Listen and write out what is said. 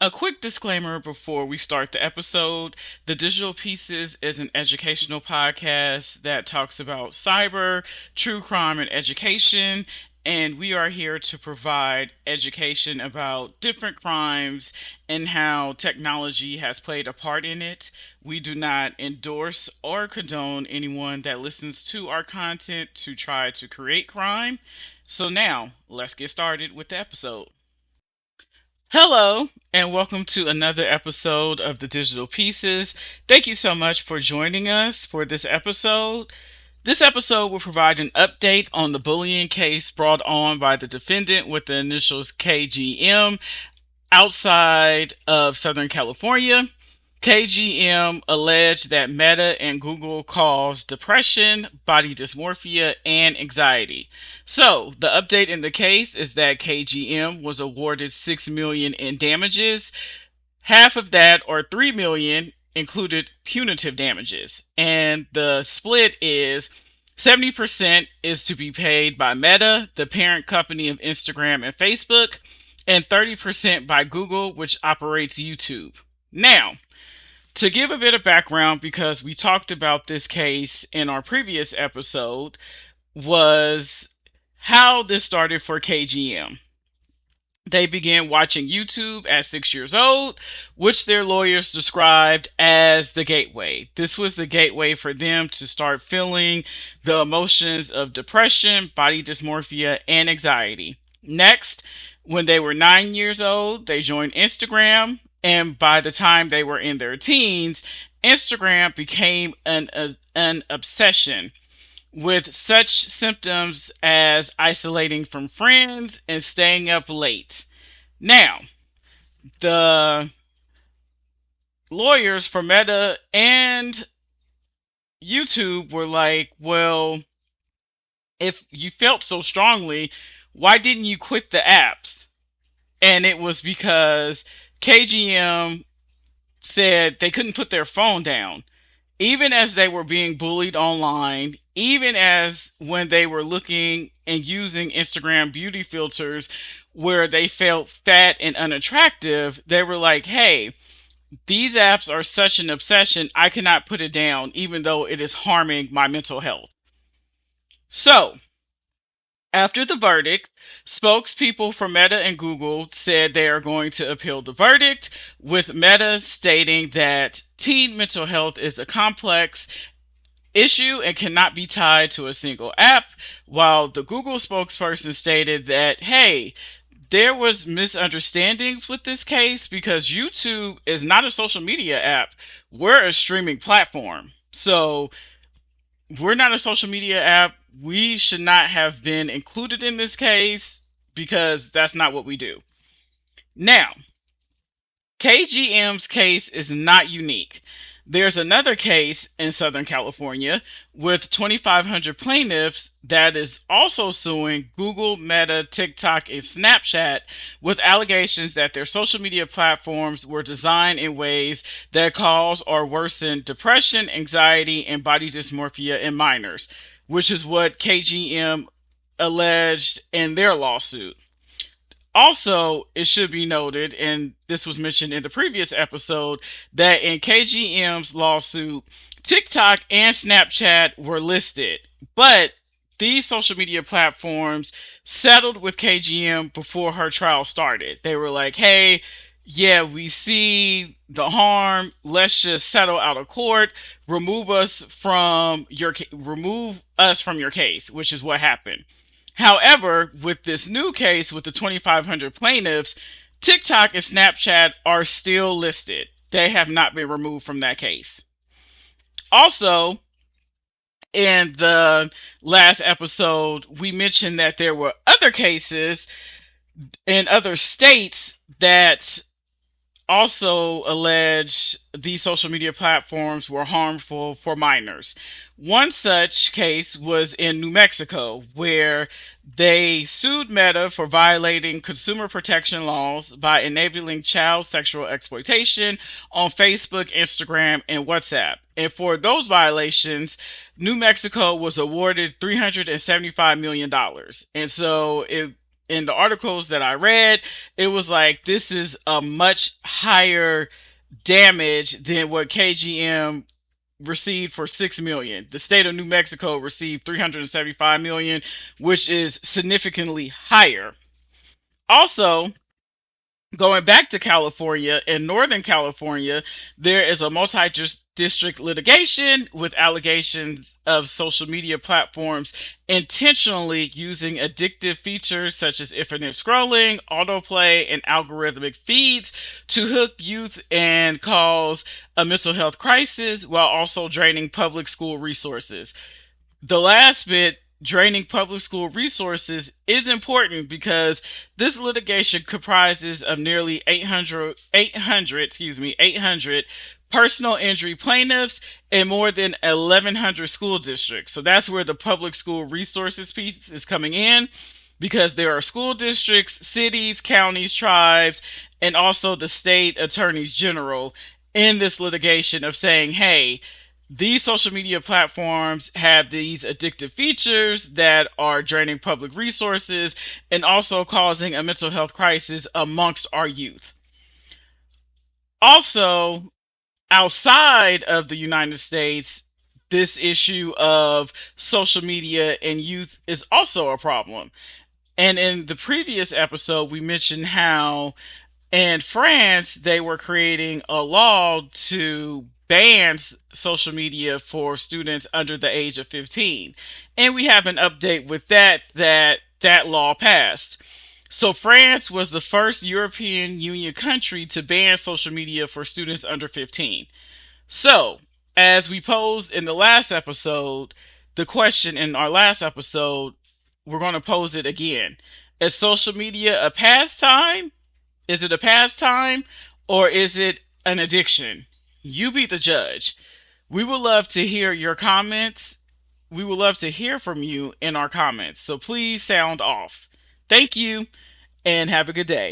A quick disclaimer before we start the episode. The Digital Pieces is an educational podcast that talks about cyber, true crime, and education. And we are here to provide education about different crimes and how technology has played a part in it. We do not endorse or condone anyone that listens to our content to try to create crime. So now, let's get started with the episode. Hello, and welcome to another episode of the Digital Pieces. Thank you so much for joining us for this episode. This episode will provide an update on the bullying case brought on by the defendant with the initials KGM outside of Southern California. KGM alleged that Meta and Google caused depression, body dysmorphia, and anxiety. So, the update in the case is that KGM was awarded $6 million in damages. Half of that, or $3 million, included punitive damages. And the split is 70% is to be paid by Meta, the parent company of Instagram and Facebook, and 30% by Google, which operates YouTube. Now, to give a bit of background, because we talked about this case in our previous episode, was how this started for KGM. They began watching YouTube at 6 years old, which their lawyers described as the gateway. This was the gateway for them to start feeling the emotions of depression, body dysmorphia, and anxiety. Next, when they were 9 years old, they joined Instagram. And by the time they were in their teens, Instagram became an obsession with such symptoms as isolating from friends and staying up late. Now, the lawyers for Meta and YouTube were like, well, if you felt so strongly, why didn't you quit the apps? And it was because KGM said they couldn't put their phone down, even as they were being bullied online, even as when they were looking and using Instagram beauty filters where they felt fat and unattractive. They were like, hey, these apps are such an obsession, I cannot put it down, even though it is harming my mental health. So, after the verdict, spokespeople for Meta and Google said they are going to appeal the verdict, with Meta stating that teen mental health is a complex issue and cannot be tied to a single app, while the Google spokesperson stated that, hey, there was misunderstandings with this case because YouTube is not a social media app. We're a streaming platform. So we're not a social media app. We should not have been included in this case because that's not what we do. Now, KGM's case is not unique. There's another case in Southern California with 2,500 plaintiffs that is also suing Google, Meta, TikTok, and Snapchat with allegations that their social media platforms were designed in ways that cause or worsen depression, anxiety, and body dysmorphia in minors, which is what KGM alleged in their lawsuit. Also, it should be noted, and this was mentioned in the previous episode, that in KGM's lawsuit, TikTok and Snapchat were listed, but these social media platforms settled with KGM before her trial started. They were like, hey, yeah, we see the harm. Let's just settle out of court. Remove us from your case, which is what happened. However, with this new case with the 2,500 plaintiffs, TikTok and Snapchat are still listed. They have not been removed from that case. Also, in the last episode, we mentioned that there were other cases in other states that also alleged these social media platforms were harmful for minors. One such case was in New Mexico, where they sued Meta for violating consumer protection laws by enabling child sexual exploitation on Facebook, Instagram, and WhatsApp. And for those violations, New Mexico was awarded $375 million. And so in the articles that I read, it was like this is a much higher damage than what KGM received for 6 million. The state of New Mexico received 375 million, which is significantly higher. Also, going back to California, in Northern California, there is a multi district litigation with allegations of social media platforms intentionally using addictive features such as infinite scrolling, autoplay, and algorithmic feeds to hook youth and cause a mental health crisis while also draining public school resources. The last bit, draining public school resources, is important because this litigation comprises of nearly 800 personal injury plaintiffs and more than 1,100 school districts. So that's where the public school resources piece is coming in, because there are school districts, cities, counties, tribes, and also the state attorneys general in this litigation of saying, hey, these social media platforms have these addictive features that are draining public resources and also causing a mental health crisis amongst our youth. Also, outside of the United States, this issue of social media and youth is also a problem. And in the previous episode, we mentioned how in France they were creating a law to bans social media for students under the age of 15. And we have an update with that law passed. So France was the first European Union country to ban social media for students under 15. So, as we posed in the last episode, the question in our last episode, we're going to pose it again. Is social media a pastime? Is it a pastime or is it an addiction? You be the judge. We would love to hear your comments. We would love to hear from you in our comments. So please sound off. Thank you and have a good day.